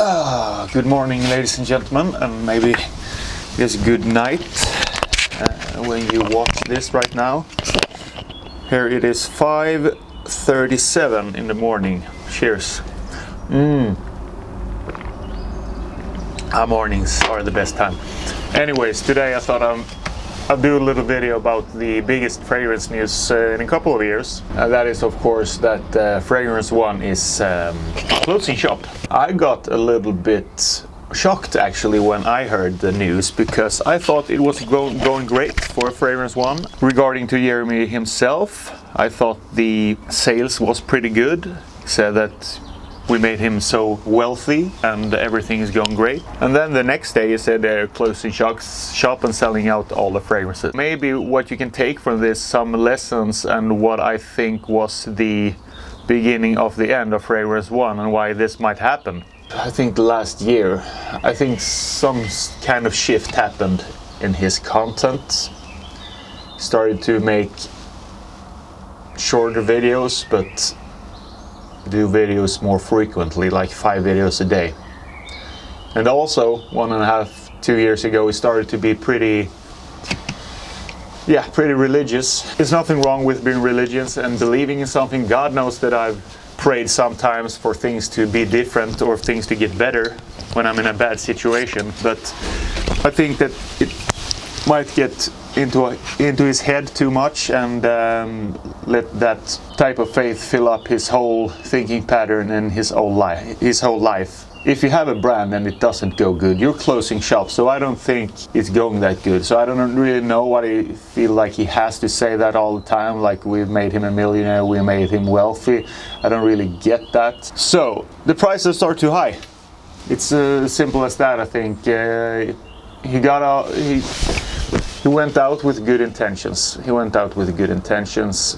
Good morning, ladies and gentlemen, and maybe yes, good night when you watch this right now. Here it is 5:37 in the morning. Cheers. Our mornings are the best time. Anyways, today I thought I'll do a little video about the biggest fragrance news in a couple of years. That is, of course, that Fragrance One is closing shop. I got a little bit shocked actually when I heard the news, because I thought it was going great for Fragrance One. Regarding to Jeremy himself, I thought the sales was pretty good. He said that we made him so wealthy and everything is going great. And then the next day he said they're closing shop and selling out all the fragrances. Maybe what you can take from this, some lessons, and what I think was the beginning of the end of Fragrance One and why this might happen. I think last year, I think some kind of shift happened in his content. He started to make shorter videos, but do videos more frequently, like 5 videos a day. And also 1.5-2 years ago, he started to be pretty religious. There's nothing wrong with being religious and believing in something. God knows that I've prayed sometimes for things to be different or things to get better when I'm in a bad situation, but I think that it might get into his head too much and let that type of faith fill up his whole thinking pattern and his whole life. If you have a brand and it doesn't go good, you're closing shop, so I don't think it's going that good. So I don't really know what I feel like he has to say that all the time, like we've made him a millionaire, we made him wealthy. I don't really get that. So the prices are too high. It's as simple as that, I think. He went out with good intentions.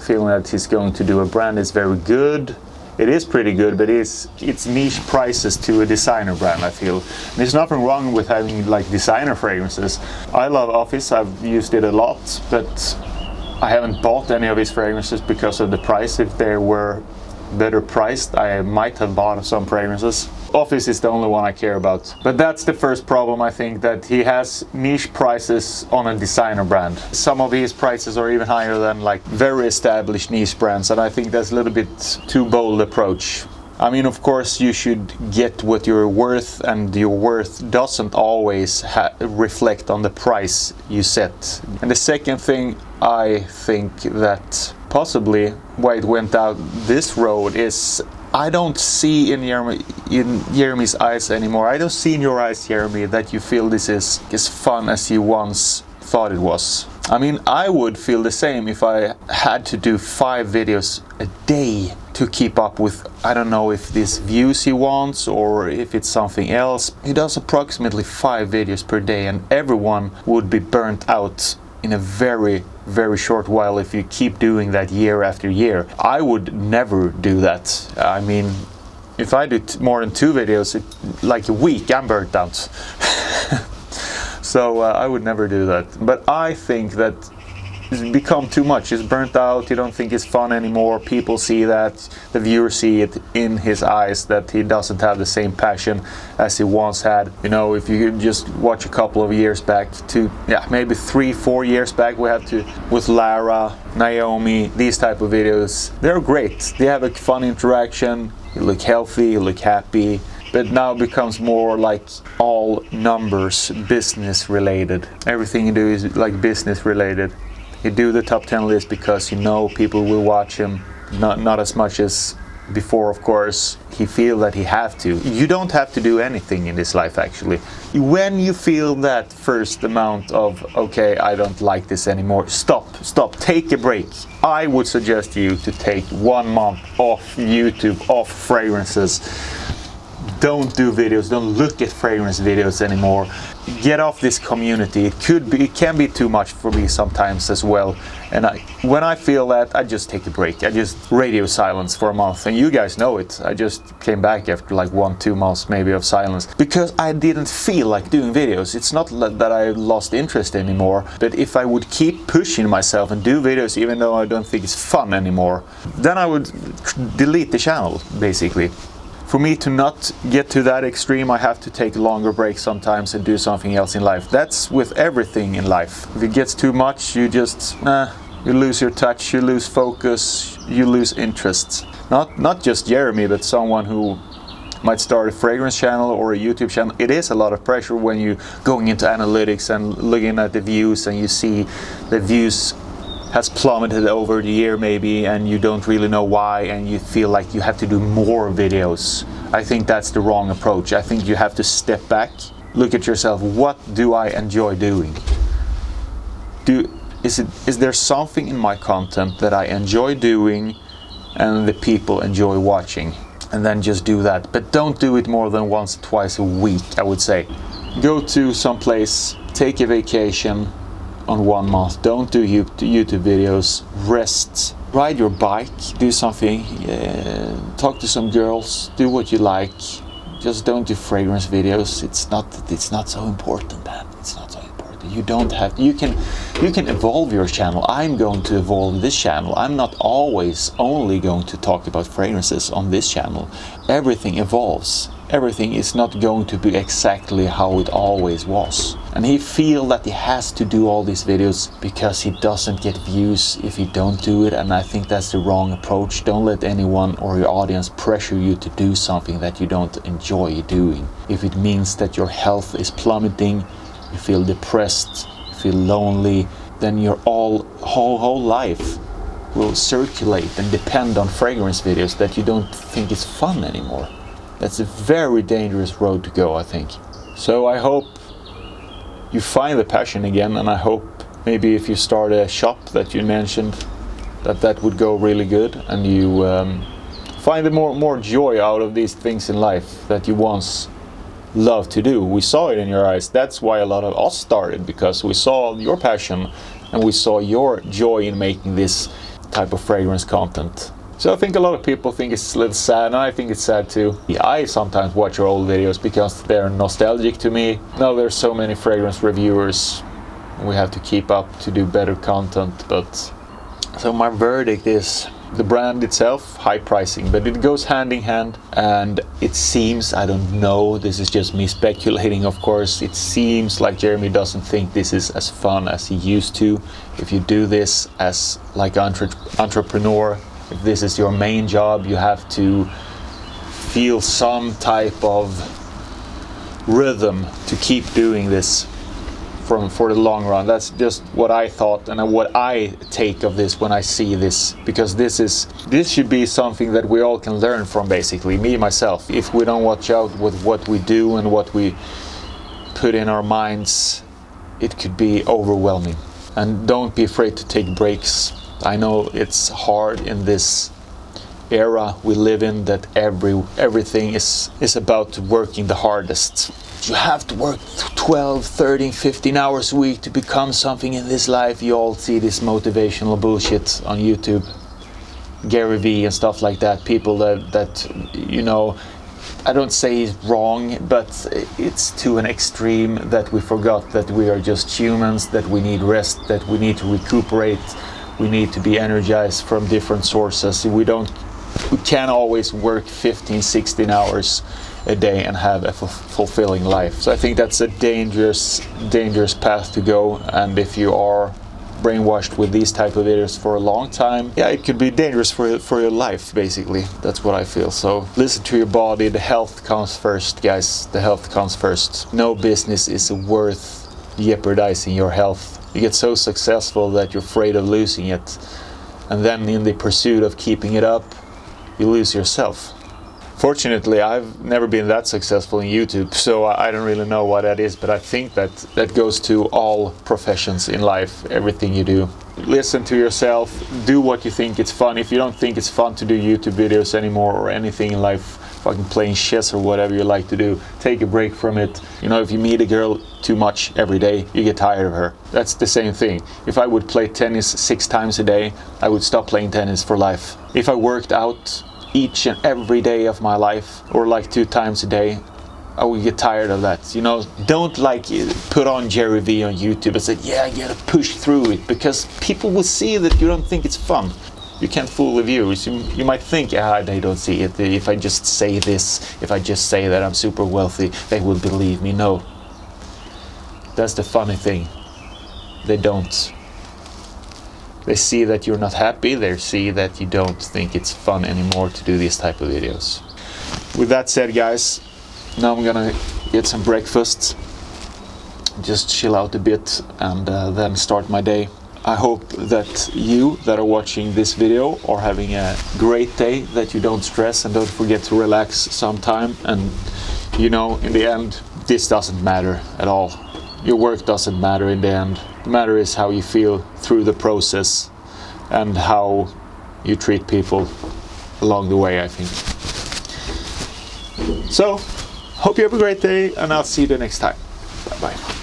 Feeling that he's going to do a brand is very good. It is pretty good, but it's niche prices to a designer brand, I feel. There's nothing wrong with having like designer fragrances. I love Office, I've used it a lot, but I haven't bought any of his fragrances because of the price. If they were better priced, I might have bought some fragrances. Office is the only one I care about. But that's the first problem, I think, that he has niche prices on a designer brand. Some of his prices are even higher than like very established niche brands, and I think that's a little bit too bold approach. I mean, of course, you should get what you're worth, and your worth doesn't always reflect on the price you set. And the second thing, I think that possibly why it went out this road is I don't see in Jeremy's eyes anymore. I don't see in your eyes, Jeremy, that you feel this is as fun as you once thought it was. I mean, I would feel the same if I had to do 5 videos a day to keep up with, I don't know if this views he wants or if it's something else. He does approximately 5 videos per day, and everyone would be burnt out in a very short while if you keep doing that year after year. I would never do that. I mean, if I do more than 2 videos like a week, I'm burnt out. So I would never do that. But I think that it's become too much. It's burnt out. You don't think it's fun anymore. People see that. The viewers see it in his eyes that he doesn't have the same passion as he once had. You know, if you just watch a couple of years back to, maybe 3-4 years back, we had to, with Lara, Naomi, these type of videos. They're great. They have a fun interaction. You look healthy, you look happy. But now it becomes more like all numbers, business related. Everything you do is like business related. You do the top 10 list because you know people will watch him, not as much as before, of course. He feels that he have to. You don't have to do anything in this life, actually. When you feel that first amount of, okay, I don't like this anymore, stop, take a break. I would suggest you to take 1 month off YouTube, off fragrances. Don't do videos, don't look at fragrance videos anymore. Get off this community. It can be too much for me sometimes as well. And when I feel that, I just take a break. I just radio silence for a month. And you guys know it. I just came back after like 1-2 months maybe of silence because I didn't feel like doing videos. It's not that I lost interest anymore, but if I would keep pushing myself and do videos even though I don't think it's fun anymore, then I would delete the channel basically. For me to not get to that extreme, I have to take longer breaks sometimes and do something else in life. That's with everything in life. If it gets too much, you just, you lose your touch, you lose focus, you lose interest. Not just Jeremy, but someone who might start a fragrance channel or a YouTube channel. It is a lot of pressure when you're going into analytics and looking at the views, and you see the views has plummeted over the year maybe, and you don't really know why, and you feel like you have to do more videos. I think that's the wrong approach. I think you have to step back, look at yourself. What do I enjoy doing? Is there something in my content that I enjoy doing and the people enjoy watching? And then just do that. But don't do it more than once or twice a week, I would say. Go to some place, take a vacation on 1 month. Don't do YouTube videos. Rest. Ride your bike. Do something. Talk to some girls. Do what you like. Just don't do fragrance videos. It's not so important, man. It's not so important. You don't have. You can evolve your channel. I'm going to evolve this channel. I'm not always only going to talk about fragrances on this channel. Everything evolves. Everything is not going to be exactly how it always was. And he feels that he has to do all these videos because he doesn't get views if he don't do it, and I think that's the wrong approach. Don't let anyone or your audience pressure you to do something that you don't enjoy doing. If it means that your health is plummeting, you feel depressed, you feel lonely, then your whole life will circulate and depend on fragrance videos that you don't think is fun anymore. That's a very dangerous road to go, I think. So I hope you find the passion again, and I hope maybe if you start a shop that you mentioned, that would go really good, and you find more joy out of these things in life that you once loved to do. We saw it in your eyes. That's why a lot of us started, because we saw your passion and we saw your joy in making this type of fragrance content. So I think a lot of people think it's a little sad, and I think it's sad too. Yeah, I sometimes watch your old videos because they're nostalgic to me. Now there's so many fragrance reviewers, we have to keep up to do better content. But so my verdict is the brand itself, high pricing, but it goes hand in hand, and it seems, I don't know, this is just me speculating of course, it seems like Jeremy doesn't think this is as fun as he used to. If you do this as like entrepreneur, if this is your main job, you have to feel some type of rhythm to keep doing this for the long run. That's just what I thought and what I take of this when I see this, because this should be something that we all can learn from, basically, me myself. If we don't watch out with what we do and what we put in our minds, it could be overwhelming. And don't be afraid to take breaks. I know it's hard in this era we live in, that everything is about working the hardest. You have to work 12, 13, 15 hours a week to become something in this life. You all see this motivational bullshit on YouTube, Gary Vee and stuff like that. People that you know, I don't say is wrong, but it's to an extreme that we forgot that we are just humans, that we need rest, that we need to recuperate, we need to be energized from different sources. We can't always work 15, 16 hours a day and have a fulfilling life. So I think that's a dangerous path to go, and if you are brainwashed with these type of videos for a long time, yeah, it could be dangerous for your life, basically. That's what I feel. So listen to your body. The health comes first, guys. The health comes first. No business is worth jeopardizing your health. You get so successful that you're afraid of losing it, and then in the pursuit of keeping it up, you lose yourself. Fortunately, I've never been that successful in YouTube, so I don't really know what that is, but I think that goes to all professions in life, everything you do. Listen to yourself, do what you think it's fun. If you don't think it's fun to do YouTube videos anymore or anything in life, fucking playing chess or whatever you like to do, take a break from it. You know, if you meet a girl too much every day, you get tired of her. That's the same thing. If I would play tennis 6 times a day, I would stop playing tennis for life. If I worked out each and every day of my life, or like 2 times a day, I would get tired of that. You know, don't like put on Jerry V on YouTube and say, yeah, I gotta push through it, because people will see that you don't think it's fun. You can't fool the viewers. You might think, they don't see it. If I just say this, if I just say that I'm super wealthy, they will believe me. No. That's the funny thing. They don't. They see that you're not happy. They see that you don't think it's fun anymore to do these type of videos. With that said, guys, now I'm gonna get some breakfast, just chill out a bit, and then start my day. I hope that you that are watching this video are having a great day, that you don't stress, and don't forget to relax sometime. And you know, in the end, this doesn't matter at all. Your work doesn't matter in the end. The matter is how you feel through the process and how you treat people along the way, I think. So, hope you have a great day, and I'll see you the next time. Bye-bye.